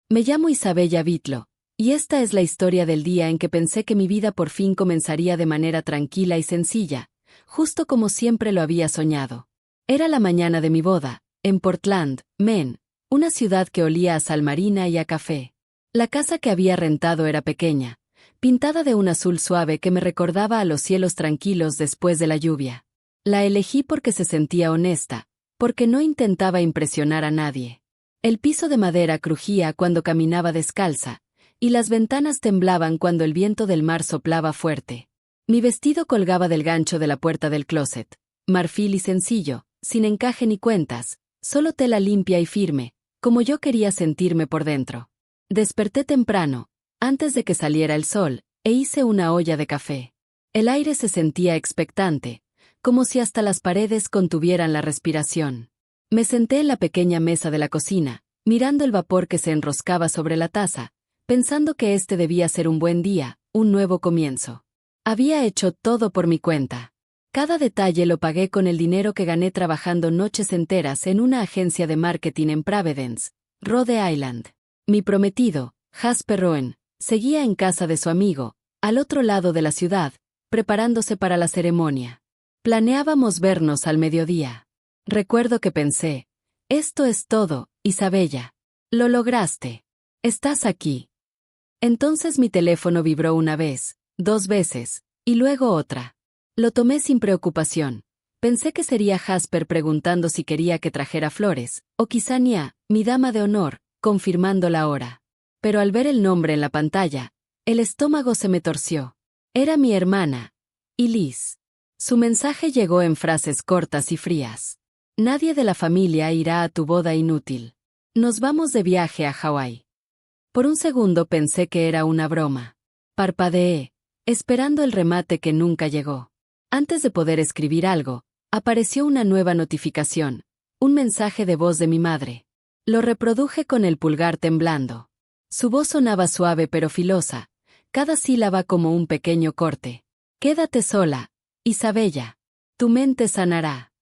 Me llamo Isabella Vitlo, y esta es la historia del día en que pensé que mi vida por fin comenzaría de manera tranquila y sencilla, justo como siempre lo había soñado. Era la mañana de mi boda, en Portland, Maine, una ciudad que olía a sal marina y a café. La casa que había rentado era pequeña, pintada de un azul suave que me recordaba a los cielos tranquilos después de la lluvia. La elegí porque se sentía honesta, porque no intentaba impresionar a nadie. El piso de madera crujía cuando caminaba descalza, y las ventanas temblaban cuando el viento del mar soplaba fuerte. Mi vestido colgaba del gancho de la puerta del closet, marfil y sencillo, sin encaje ni cuentas, solo tela limpia y firme, como yo quería sentirme por dentro. Desperté temprano, antes de que saliera el sol, e hice una olla de café. El aire se sentía expectante, como si hasta las paredes contuvieran la respiración. Me senté en la pequeña mesa de la cocina, mirando el vapor que se enroscaba sobre la taza, pensando que este debía ser un buen día, un nuevo comienzo. Había hecho todo por mi cuenta. Cada detalle lo pagué con el dinero que gané trabajando noches enteras en una agencia de marketing en Providence, Rhode Island. Mi prometido, Jasper Rowan, seguía en casa de su amigo, al otro lado de la ciudad, preparándose para la ceremonia. Planeábamos vernos al mediodía. Recuerdo que pensé, esto es todo, Isabella. Lo lograste. Estás aquí. Entonces mi teléfono vibró una vez, 2 veces, y luego otra. Lo tomé sin preocupación. Pensé que sería Jasper preguntando si quería que trajera flores, o quizá Nia, mi dama de honor, confirmando la hora. Pero al ver el nombre en la pantalla, el estómago se me torció. Era mi hermana, Elise. Su mensaje llegó en frases cortas y frías. Nadie de la familia irá a tu boda inútil. Nos vamos de viaje a Hawái. Por un segundo pensé que era una broma. Parpadeé, esperando el remate que nunca llegó. Antes de poder escribir algo, apareció una nueva notificación, un mensaje de voz de mi madre. Lo reproduje con el pulgar temblando. Su voz sonaba suave pero filosa, cada sílaba como un pequeño corte. Quédate sola, Isabella. Tu mente sanará.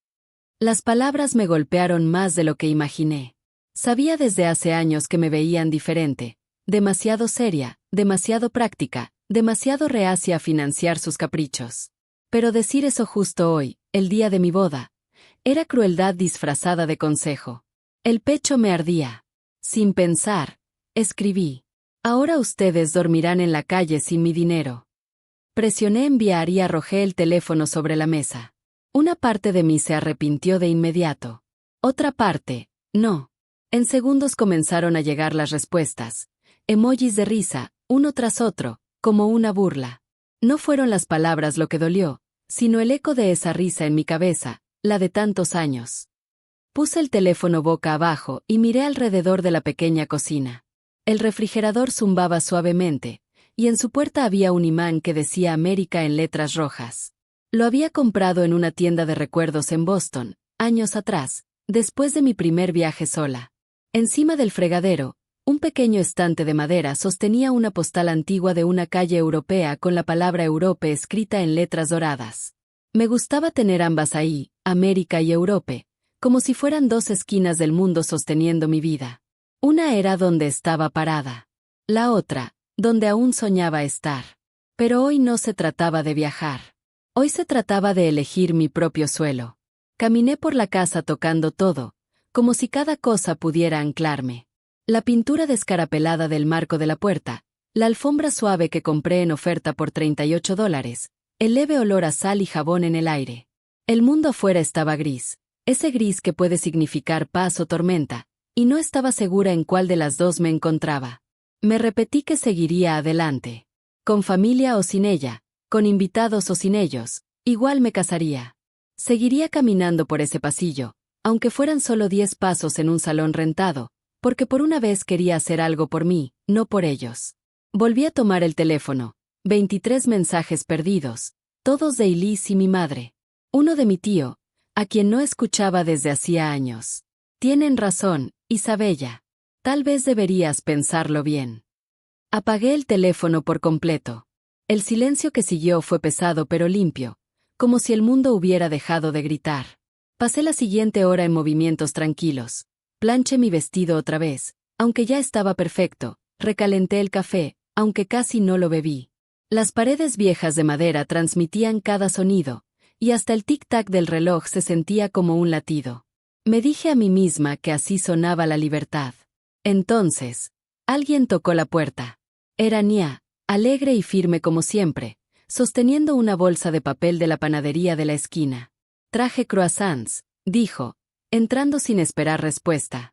Las palabras me golpearon más de lo que imaginé. Sabía desde hace años que me veían diferente, demasiado seria, demasiado práctica, demasiado reacia a financiar sus caprichos. Pero decir eso justo hoy, el día de mi boda, era crueldad disfrazada de consejo. El pecho me ardía. Sin pensar, escribí. Ahora ustedes dormirán en la calle sin mi dinero. Presioné enviar y arrojé el teléfono sobre la mesa. Una parte de mí se arrepintió de inmediato. Otra parte, no. En segundos comenzaron a llegar las respuestas. Emojis de risa, uno tras otro, como una burla. No fueron las palabras lo que dolió, sino el eco de esa risa en mi cabeza, la de tantos años. Puse el teléfono boca abajo y miré alrededor de la pequeña cocina. El refrigerador zumbaba suavemente, y en su puerta había un imán que decía América en letras rojas. Lo había comprado en una tienda de recuerdos en Boston, años atrás, después de mi primer viaje sola. Encima del fregadero, un pequeño estante de madera sostenía una postal antigua de una calle europea con la palabra Europe escrita en letras doradas. Me gustaba tener ambas ahí, América y Europe, como si fueran 2 esquinas del mundo sosteniendo mi vida. Una era donde estaba parada. La otra, donde aún soñaba estar. Pero hoy no se trataba de viajar. Hoy se trataba de elegir mi propio suelo. Caminé por la casa tocando todo, como si cada cosa pudiera anclarme. La pintura descarapelada del marco de la puerta, la alfombra suave que compré en oferta por $38, el leve olor a sal y jabón en el aire. El mundo afuera estaba gris, ese gris que puede significar paz o tormenta, y no estaba segura en cuál de las dos me encontraba. Me repetí que seguiría adelante. Con familia o sin ella, con invitados o sin ellos, igual me casaría. Seguiría caminando por ese pasillo, aunque fueran solo 10 pasos en un salón rentado, porque por una vez quería hacer algo por mí, no por ellos. Volví a tomar el teléfono. 23 mensajes perdidos, todos de Elise y mi madre. Uno de mi tío, a quien no escuchaba desde hacía años. Tienen razón, Isabella. Tal vez deberías pensarlo bien. Apagué el teléfono por completo. El silencio que siguió fue pesado pero limpio, como si el mundo hubiera dejado de gritar. Pasé la siguiente hora en movimientos tranquilos. Planché mi vestido otra vez, aunque ya estaba perfecto, recalenté el café, aunque casi no lo bebí. Las paredes viejas de madera transmitían cada sonido, y hasta el tic-tac del reloj se sentía como un latido. Me dije a mí misma que así sonaba la libertad. Entonces, alguien tocó la puerta. Era Nia, alegre y firme como siempre, sosteniendo una bolsa de papel de la panadería de la esquina. Traje croissants, dijo, entrando sin esperar respuesta.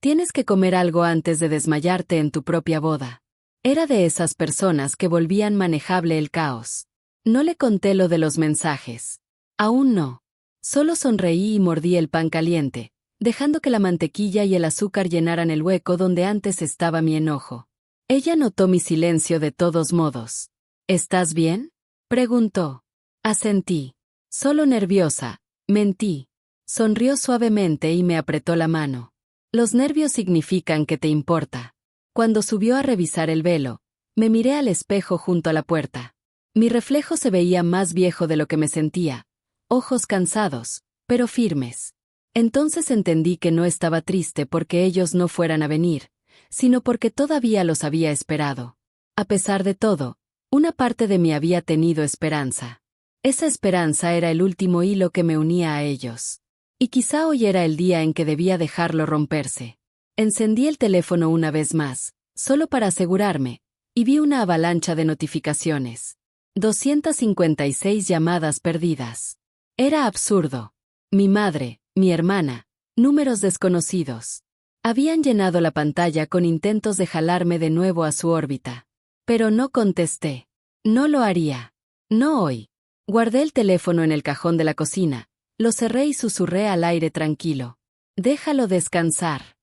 Tienes que comer algo antes de desmayarte en tu propia boda. Era de esas personas que volvían manejable el caos. No le conté lo de los mensajes. Aún no. Solo sonreí y mordí el pan caliente, dejando que la mantequilla y el azúcar llenaran el hueco donde antes estaba mi enojo. Ella notó mi silencio de todos modos. ¿Estás bien?, preguntó. Asentí. Solo nerviosa, mentí. Sonrió suavemente y me apretó la mano. Los nervios significan que te importa. Cuando subió a revisar el velo, me miré al espejo junto a la puerta. Mi reflejo se veía más viejo de lo que me sentía, ojos cansados, pero firmes. Entonces entendí que no estaba triste porque ellos no fueran a venir, sino porque todavía los había esperado. A pesar de todo, una parte de mí había tenido esperanza. Esa esperanza era el último hilo que me unía a ellos. Y quizá hoy era el día en que debía dejarlo romperse. Encendí el teléfono una vez más, solo para asegurarme, y vi una avalancha de notificaciones. 256 llamadas perdidas. Era absurdo. Mi madre, mi hermana, números desconocidos. Habían llenado la pantalla con intentos de jalarme de nuevo a su órbita. Pero no contesté. No lo haría. No hoy. Guardé el teléfono en el cajón de la cocina, lo cerré y susurré al aire tranquilo. Déjalo descansar.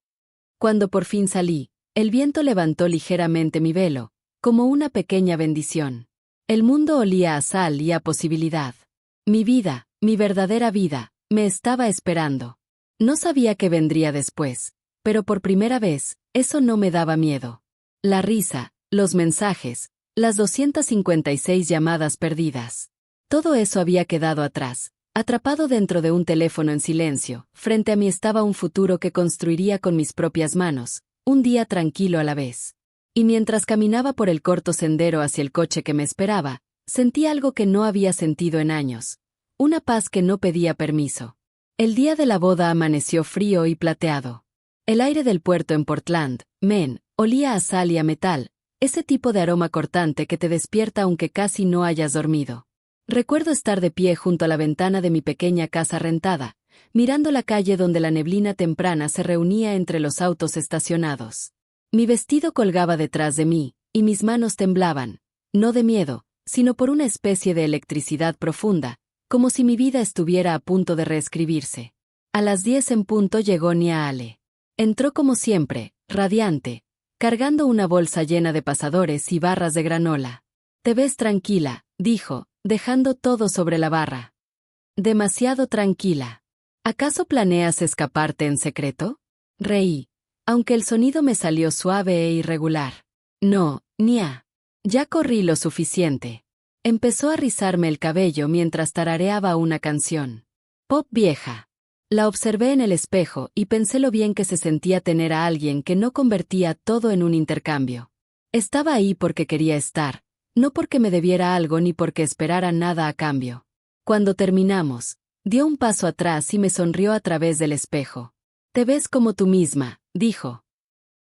Cuando por fin salí, el viento levantó ligeramente mi velo, como una pequeña bendición. El mundo olía a sal y a posibilidad. Mi vida, mi verdadera vida, me estaba esperando. No sabía qué vendría después, pero por primera vez, eso no me daba miedo. La risa, los mensajes, las 256 llamadas perdidas. Todo eso había quedado atrás, atrapado dentro de un teléfono en silencio. Frente a mí estaba un futuro que construiría con mis propias manos, un día tranquilo a la vez. Y mientras caminaba por el corto sendero hacia el coche que me esperaba, sentí algo que no había sentido en años. Una paz que no pedía permiso. El día de la boda amaneció frío y plateado. El aire del puerto en Portland, Maine, olía a sal y a metal, ese tipo de aroma cortante que te despierta aunque casi no hayas dormido. Recuerdo estar de pie junto a la ventana de mi pequeña casa rentada, mirando la calle donde la neblina temprana se reunía entre los autos estacionados. Mi vestido colgaba detrás de mí, y mis manos temblaban, no de miedo, sino por una especie de electricidad profunda, como si mi vida estuviera a punto de reescribirse. A las 10 en punto llegó Nia Ale. Entró como siempre, radiante, cargando una bolsa llena de pasadores y barras de granola. «Te ves tranquila», dijo, dejando todo sobre la barra. «Demasiado tranquila. ¿Acaso planeas escaparte en secreto?». Reí, aunque el sonido me salió suave e irregular. «No, Nia. Ya corrí lo suficiente». Empezó a rizarme el cabello mientras tarareaba una canción. Pop vieja. La observé en el espejo y pensé lo bien que se sentía tener a alguien que no convertía todo en un intercambio. Estaba ahí porque quería estar, no porque me debiera algo ni porque esperara nada a cambio. Cuando terminamos, dio un paso atrás y me sonrió a través del espejo. «Te ves como tú misma», dijo.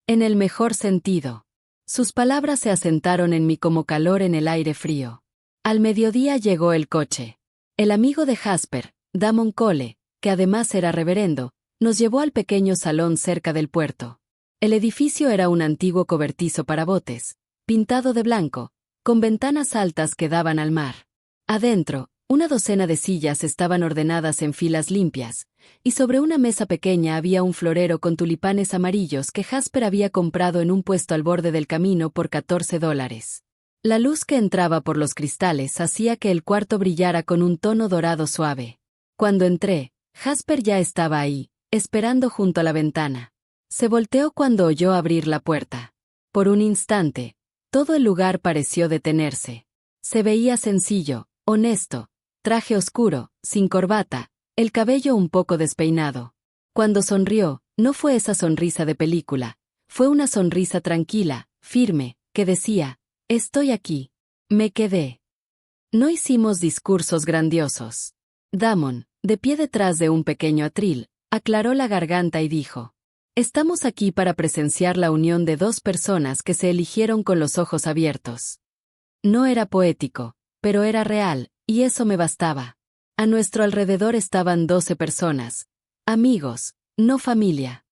En el mejor sentido. Sus palabras se asentaron en mí como calor en el aire frío. Al mediodía llegó el coche. El amigo de Jasper, Damon Cole, que además era reverendo, nos llevó al pequeño salón cerca del puerto. El edificio era un antiguo cobertizo para botes, pintado de blanco, con ventanas altas que daban al mar. Adentro, una docena de sillas estaban ordenadas en filas limpias, y sobre una mesa pequeña había un florero con tulipanes amarillos que Jasper había comprado en un puesto al borde del camino por $14. La luz que entraba por los cristales hacía que el cuarto brillara con un tono dorado suave. Cuando entré, Jasper ya estaba ahí, esperando junto a la ventana. Se volteó cuando oyó abrir la puerta. Por un instante, todo el lugar pareció detenerse. Se veía sencillo, honesto, traje oscuro, sin corbata, el cabello un poco despeinado. Cuando sonrió, no fue esa sonrisa de película, Fue una sonrisa tranquila, firme, que decía, estoy aquí. Me quedé. No hicimos discursos grandiosos. Damon, de pie detrás de un pequeño atril, aclaró la garganta y dijo, estamos aquí para presenciar la unión de dos personas que se eligieron con los ojos abiertos. No era poético, pero era real, y eso me bastaba. A nuestro alrededor estaban 12 personas. Amigos, no familia.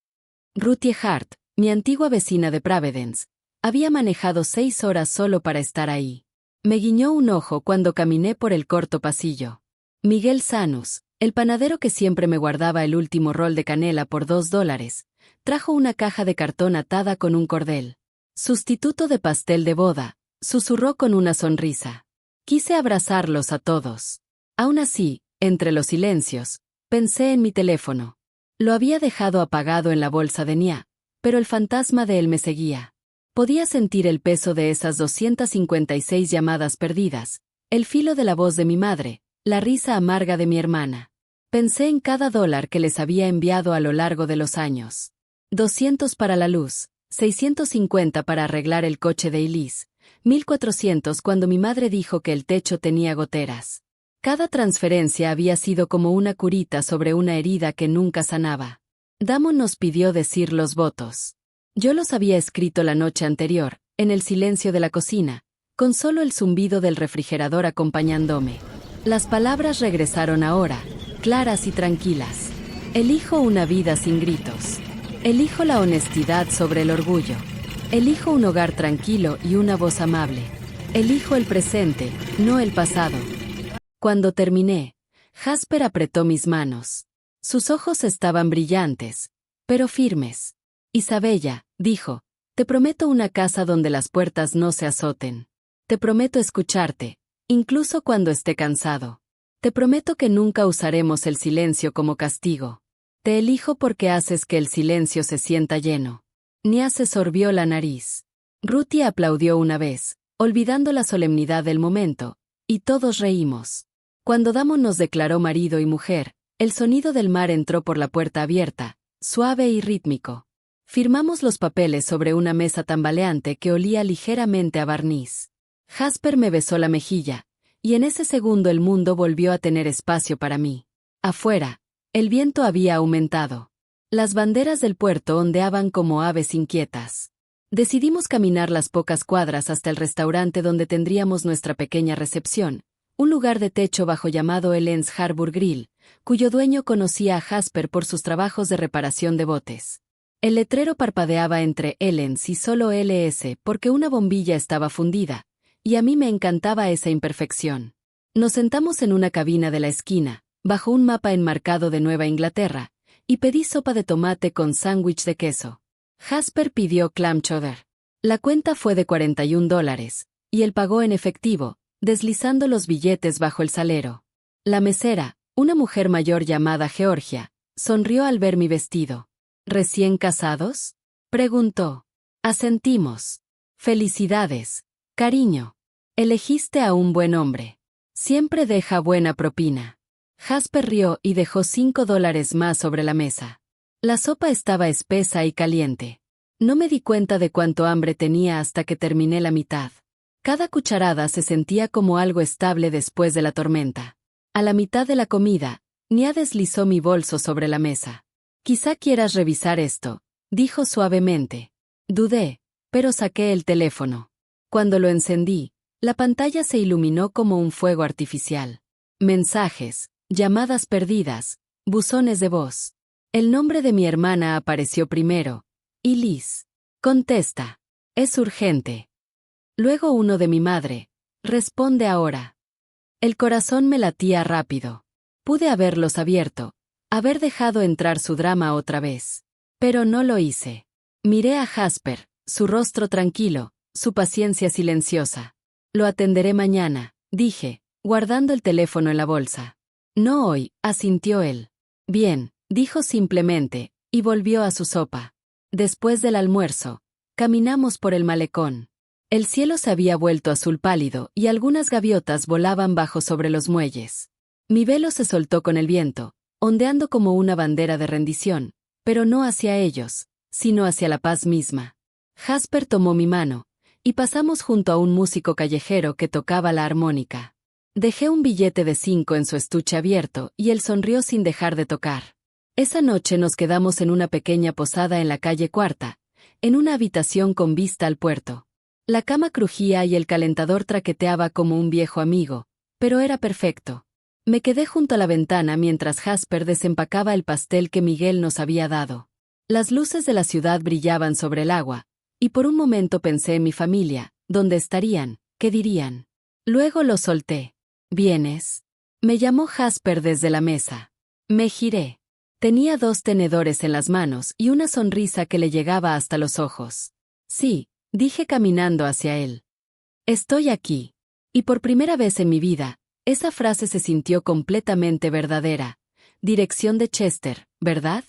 Ruthie Hart, mi antigua vecina de Providence, había manejado 6 horas solo para estar ahí. Me guiñó un ojo cuando caminé por el corto pasillo. Miguel Sanus, el panadero que siempre me guardaba el último rol de canela por $2, trajo una caja de cartón atada con un cordel. Sustituto de pastel de boda, susurró con una sonrisa. Quise abrazarlos a todos. Aún así, entre los silencios, pensé en mi teléfono. Lo había dejado apagado en la bolsa de Nia, pero el fantasma de él me seguía. Podía sentir el peso de esas 256 llamadas perdidas, el filo de la voz de mi madre, la risa amarga de mi hermana. Pensé en cada $1 que les había enviado a lo largo de los años. 200 para la luz, 650 para arreglar el coche de Elise, 1400 cuando mi madre dijo que el techo tenía goteras. Cada transferencia había sido como una curita sobre una herida que nunca sanaba. Damon nos pidió decir los votos. Yo los había escrito la noche anterior, en el silencio de la cocina, con solo el zumbido del refrigerador acompañándome. Las palabras regresaron ahora, claras y tranquilas. Elijo una vida sin gritos. Elijo la honestidad sobre el orgullo. Elijo un hogar tranquilo y una voz amable. Elijo el presente, no el pasado. Cuando terminé, Jasper apretó mis manos. Sus ojos estaban brillantes, pero firmes. Isabella, dijo, te prometo una casa donde las puertas no se azoten. Te prometo escucharte, incluso cuando esté cansado. Te prometo que nunca usaremos el silencio como castigo. Te elijo porque haces que el silencio se sienta lleno. Nia se sorbió la nariz. Ruthie aplaudió una vez, olvidando la solemnidad del momento, y todos reímos. Cuando Damon nos declaró marido y mujer, el sonido del mar entró por la puerta abierta, suave y rítmico. Firmamos los papeles sobre una mesa tambaleante que olía ligeramente a barniz. Jasper me besó la mejilla, y en ese segundo el mundo volvió a tener espacio para mí. Afuera, el viento había aumentado. Las banderas del puerto ondeaban como aves inquietas. Decidimos caminar las pocas cuadras hasta el restaurante donde tendríamos nuestra pequeña recepción, un lugar de techo bajo llamado Ellen's Harbour Grill, cuyo dueño conocía a Jasper por sus trabajos de reparación de botes. El letrero parpadeaba entre Ellen's y solo LS porque una bombilla estaba fundida, y a mí me encantaba esa imperfección. Nos sentamos en una cabina de la esquina, bajo un mapa enmarcado de Nueva Inglaterra, y pedí sopa de tomate con sándwich de queso. Jasper pidió clam chowder. La cuenta fue de $41, y él pagó en efectivo, deslizando los billetes bajo el salero. La mesera, una mujer mayor llamada Georgia, sonrió al ver mi vestido. ¿Recién casados?, preguntó. Asentimos. Felicidades, cariño. Elegiste a un buen hombre. Siempre deja buena propina. Jasper rió y dejó $5 más sobre la mesa. La sopa estaba espesa y caliente. No me di cuenta de cuánto hambre tenía hasta que terminé la mitad. Cada cucharada se sentía como algo estable después de la tormenta. A la mitad de la comida, Nia deslizó mi bolso sobre la mesa. Quizá quieras revisar esto, dijo suavemente. Dudé, pero saqué el teléfono. Cuando lo encendí, la pantalla se iluminó como un fuego artificial. Mensajes, llamadas perdidas, buzones de voz. El nombre de mi hermana apareció primero. Y Liz. Contesta. Es urgente. Luego uno de mi madre. Responde ahora. El corazón me latía rápido. Pude haberlos abierto, haber dejado entrar su drama otra vez. Pero no lo hice. Miré a Jasper, su rostro tranquilo, su paciencia silenciosa. Lo atenderé mañana, dije, guardando el teléfono en la bolsa. No hoy, asintió él. Bien, dijo simplemente, y volvió a su sopa. Después del almuerzo, caminamos por el malecón. El cielo se había vuelto azul pálido y algunas gaviotas volaban bajo sobre los muelles. Mi velo se soltó con el viento, ondeando como una bandera de rendición, pero no hacia ellos, sino hacia la paz misma. Jasper tomó mi mano, y pasamos junto a un músico callejero que tocaba la armónica. Dejé un billete de 5 en su estuche abierto y él sonrió sin dejar de tocar. Esa noche nos quedamos en una pequeña posada en la calle Cuarta, en una habitación con vista al puerto. La cama crujía y el calentador traqueteaba como un viejo amigo, pero era perfecto. Me quedé junto a la ventana mientras Jasper desempacaba el pastel que Miguel nos había dado. Las luces de la ciudad brillaban sobre el agua, y por un momento pensé en mi familia, ¿dónde estarían? ¿Qué dirían? Luego lo solté. ¿Vienes? Me llamó Jasper desde la mesa. Me giré. Tenía 2 tenedores en las manos y una sonrisa que le llegaba hasta los ojos. Sí, dije caminando hacia él. Estoy aquí. Y por primera vez en mi vida, esa frase se sintió completamente verdadera. Dirección de Chester, ¿verdad?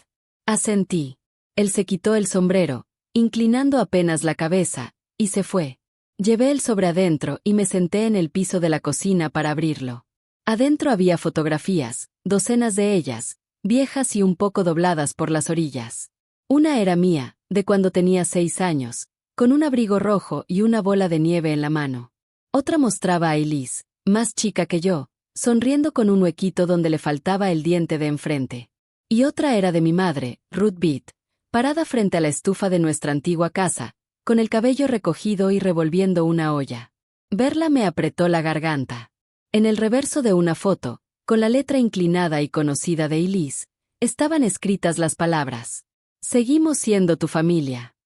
Asentí. Él se quitó el sombrero, inclinando apenas la cabeza, y se fue. Llevé el sobre adentro y me senté en el piso de la cocina para abrirlo. Adentro había fotografías, docenas de ellas, viejas y un poco dobladas por las orillas. Una era mía, de cuando tenía 6 años, con un abrigo rojo y una bola de nieve en la mano. Otra mostraba a Elise, más chica que yo, sonriendo con un huequito donde le faltaba el diente de enfrente. Y otra era de mi madre, Ruth Beat, parada frente a la estufa de nuestra antigua casa, con el cabello recogido y revolviendo una olla. Verla me apretó la garganta. En el reverso de una foto, con la letra inclinada y conocida de Elise, estaban escritas las palabras: «Seguimos siendo tu familia».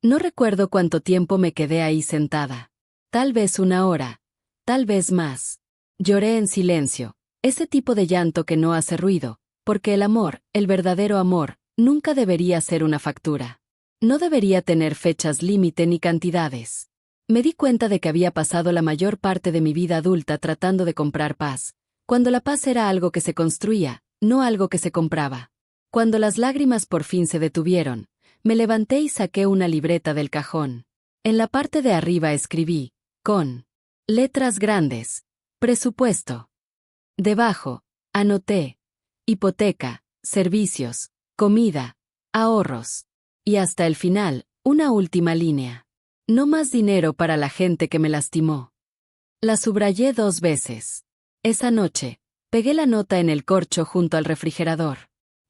No recuerdo cuánto tiempo me quedé ahí sentada. Tal vez 1 hora, tal vez más. Lloré en silencio, ese tipo de llanto que no hace ruido, porque el amor, el verdadero amor, nunca debería ser una factura. No debería tener fechas límite ni cantidades. Me di cuenta de que había pasado la mayor parte de mi vida adulta tratando de comprar paz, cuando la paz era algo que se construía, no algo que se compraba. Cuando las lágrimas por fin se detuvieron, me levanté y saqué una libreta del cajón. En la parte de arriba escribí, con letras grandes, presupuesto. Debajo, anoté, hipoteca, servicios, comida, ahorros. Y hasta el final, una última línea. No más dinero para la gente que me lastimó. La subrayé 2 veces. Esa noche, pegué la nota en el corcho junto al refrigerador.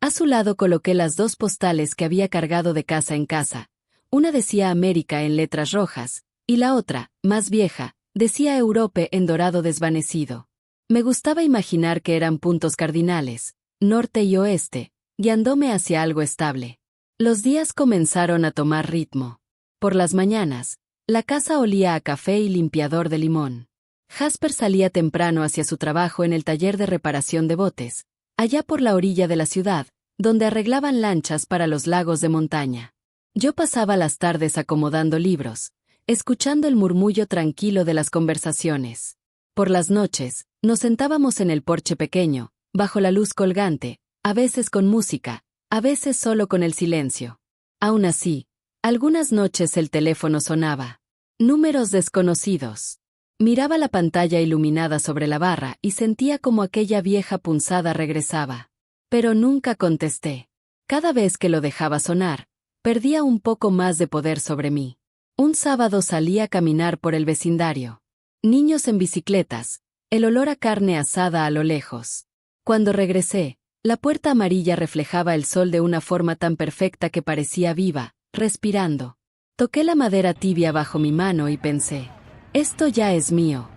A su lado coloqué las 2 postales que había cargado de casa en casa. Una decía América en letras rojas, y la otra, más vieja, decía Europe en dorado desvanecido. Me gustaba imaginar que eran puntos cardinales, norte y oeste, guiándome hacia algo estable. Los días comenzaron a tomar ritmo. Por las mañanas, la casa olía a café y limpiador de limón. Jasper salía temprano hacia su trabajo en el taller de reparación de botes, allá por la orilla de la ciudad, donde arreglaban lanchas para los lagos de montaña. Yo pasaba las tardes acomodando libros, escuchando el murmullo tranquilo de las conversaciones. Por las noches, nos sentábamos en el porche pequeño, bajo la luz colgante, a veces con música, a veces solo con el silencio. Aún así, algunas noches el teléfono sonaba. Números desconocidos. Miraba la pantalla iluminada sobre la barra y sentía como aquella vieja punzada regresaba. Pero nunca contesté. Cada vez que lo dejaba sonar, perdía un poco más de poder sobre mí. Un sábado salí a caminar por el vecindario. Niños en bicicletas, el olor a carne asada a lo lejos. Cuando regresé, la puerta amarilla reflejaba el sol de una forma tan perfecta que parecía viva, respirando. Toqué la madera tibia bajo mi mano y pensé, esto ya es mío.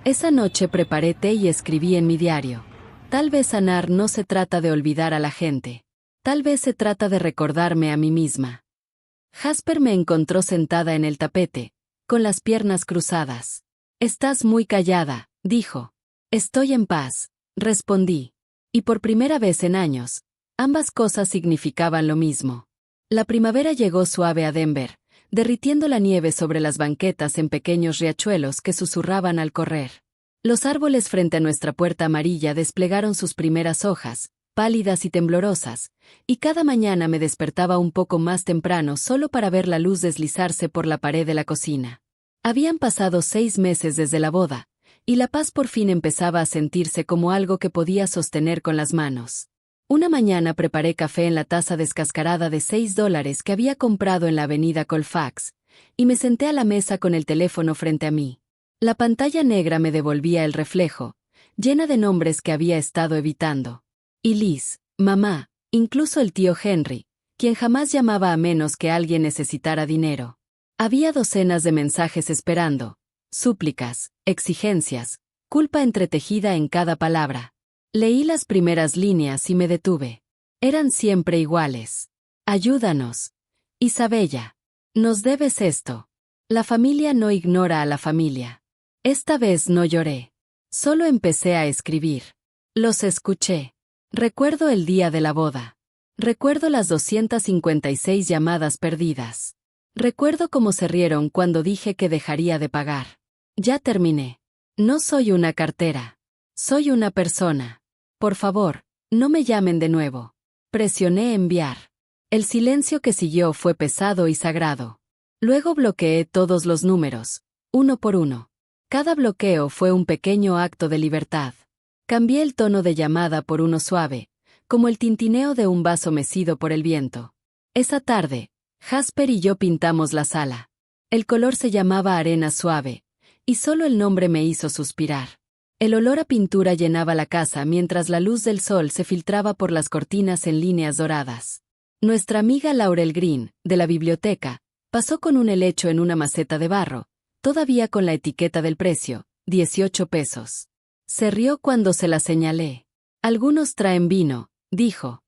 Esa noche preparé té y escribí en mi diario. Tal vez sanar no se trata de olvidar a la gente. Tal vez se trata de recordarme a mí misma. Jasper me encontró sentada en el tapete, con las piernas cruzadas. Estás muy callada, dijo. Estoy en paz, respondí. Y por primera vez en años, ambas cosas significaban lo mismo. La primavera llegó suave a Denver, derritiendo la nieve sobre las banquetas en pequeños riachuelos que susurraban al correr. Los árboles frente a nuestra puerta amarilla desplegaron sus primeras hojas, pálidas y temblorosas, y cada mañana me despertaba un poco más temprano solo para ver la luz deslizarse por la pared de la cocina. Habían pasado 6 meses desde la boda, y la paz por fin empezaba a sentirse como algo que podía sostener con las manos. Una mañana preparé café en la taza descascarada de $6 que había comprado en la avenida Colfax, y me senté a la mesa con el teléfono frente a mí. La pantalla negra me devolvía el reflejo, llena de nombres que había estado evitando. Y Liz, mamá, incluso el tío Henry, quien jamás llamaba a menos que alguien necesitara dinero. Había docenas de mensajes esperando, súplicas, exigencias, culpa entretejida en cada palabra. Leí las primeras líneas y me detuve. Eran siempre iguales. Ayúdanos. Isabella. Nos debes esto. La familia no ignora a la familia. Esta vez no lloré. Solo empecé a escribir. Los escuché. Recuerdo el día de la boda. Recuerdo las 256 llamadas perdidas. Recuerdo cómo se rieron cuando dije que dejaría de pagar. Ya terminé. No soy una cartera. Soy una persona. Por favor, no me llamen de nuevo. Presioné enviar. El silencio que siguió fue pesado y sagrado. Luego bloqueé todos los números, uno por uno. Cada bloqueo fue un pequeño acto de libertad. Cambié el tono de llamada por uno suave, como el tintineo de un vaso mecido por el viento. Esa tarde, Jasper y yo pintamos la sala. El color se llamaba arena suave, y solo el nombre me hizo suspirar. El olor a pintura llenaba la casa mientras la luz del sol se filtraba por las cortinas en líneas doradas. Nuestra amiga Laurel Green, de la biblioteca, pasó con un helecho en una maceta de barro, todavía con la etiqueta del precio, 18 pesos. Se rió cuando se la señalé. Algunos traen vino, dijo.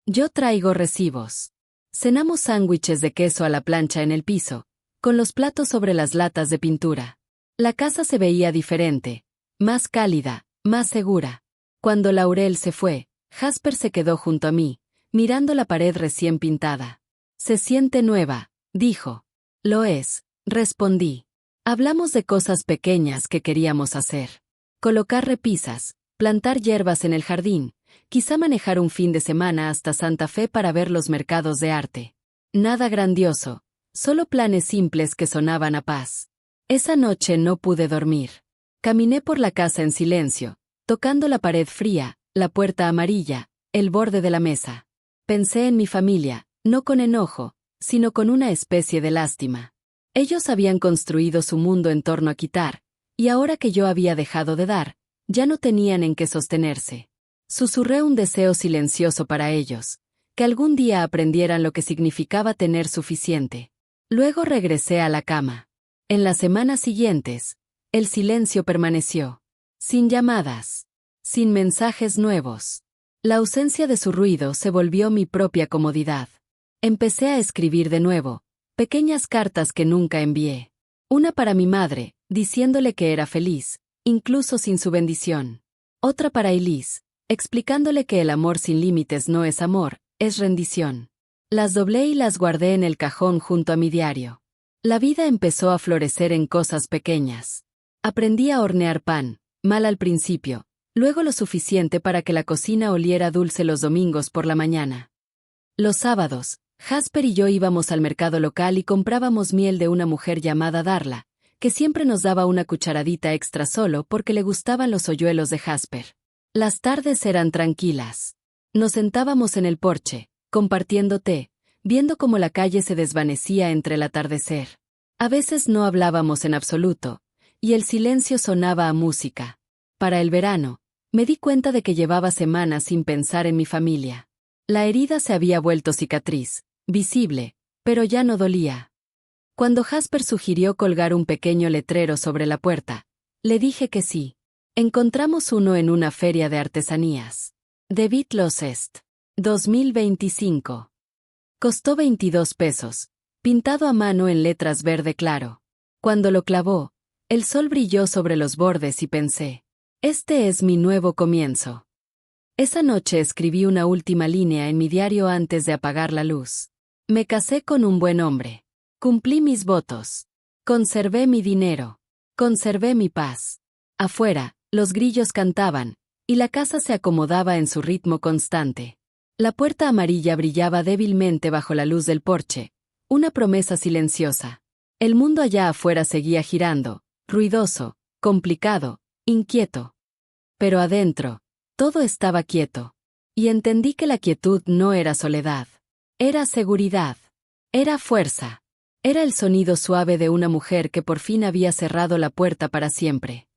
Yo traigo recibos. Cenamos sándwiches de queso a la plancha en el piso, con los platos sobre las latas de pintura. La casa se veía diferente. Más cálida, más segura. Cuando Laurel se fue, Jasper se quedó junto a mí, mirando la pared recién pintada. Se siente nueva, dijo. Lo es, respondí. Hablamos de cosas pequeñas que queríamos hacer. Colocar repisas, plantar hierbas en el jardín, quizá manejar un fin de semana hasta Santa Fe para ver los mercados de arte. Nada grandioso, solo planes simples que sonaban a paz. Esa noche no pude dormir. Caminé por la casa en silencio, tocando la pared fría, la puerta amarilla, el borde de la mesa. Pensé en mi familia, no con enojo, sino con una especie de lástima. Ellos habían construido su mundo en torno a quitar, y ahora que yo había dejado de dar, ya no tenían en qué sostenerse. Susurré un deseo silencioso para ellos, que algún día aprendieran lo que significaba tener suficiente. Luego regresé a la cama. En las semanas siguientes, el silencio permaneció. Sin llamadas. Sin mensajes nuevos. La ausencia de su ruido se volvió mi propia comodidad. Empecé a escribir de nuevo, pequeñas cartas que nunca envié. Una para mi madre, diciéndole que era feliz, incluso sin su bendición. Otra para Elise, explicándole que el amor sin límites no es amor, es rendición. Las doblé y las guardé en el cajón junto a mi diario. La vida empezó a florecer en cosas pequeñas. Aprendí a hornear pan, mal al principio, luego lo suficiente para que la cocina oliera dulce los domingos por la mañana. Los sábados, Jasper y yo íbamos al mercado local y comprábamos miel de una mujer llamada Darla, que siempre nos daba una cucharadita extra solo porque le gustaban los hoyuelos de Jasper. Las tardes eran tranquilas. Nos sentábamos en el porche, compartiendo té, viendo cómo la calle se desvanecía entre el atardecer. A veces no hablábamos en absoluto, y el silencio sonaba a música. Para el verano, me di cuenta de que llevaba semanas sin pensar en mi familia. La herida se había vuelto cicatriz, visible, pero ya no dolía. Cuando Jasper sugirió colgar un pequeño letrero sobre la puerta, le dije que sí. Encontramos uno en una feria de artesanías. David Losest. 2025. Costó 22 pesos, pintado a mano en letras verde claro. Cuando lo clavó, el sol brilló sobre los bordes y pensé, este es mi nuevo comienzo. Esa noche escribí una última línea en mi diario antes de apagar la luz. Me casé con un buen hombre. Cumplí mis votos. Conservé mi dinero. Conservé mi paz. Afuera, los grillos cantaban, y la casa se acomodaba en su ritmo constante. La puerta amarilla brillaba débilmente bajo la luz del porche, una promesa silenciosa. El mundo allá afuera seguía girando, ruidoso, complicado, inquieto. Pero adentro, todo estaba quieto. Y entendí que la quietud no era soledad. Era seguridad. Era fuerza. Era el sonido suave de una mujer que por fin había cerrado la puerta para siempre.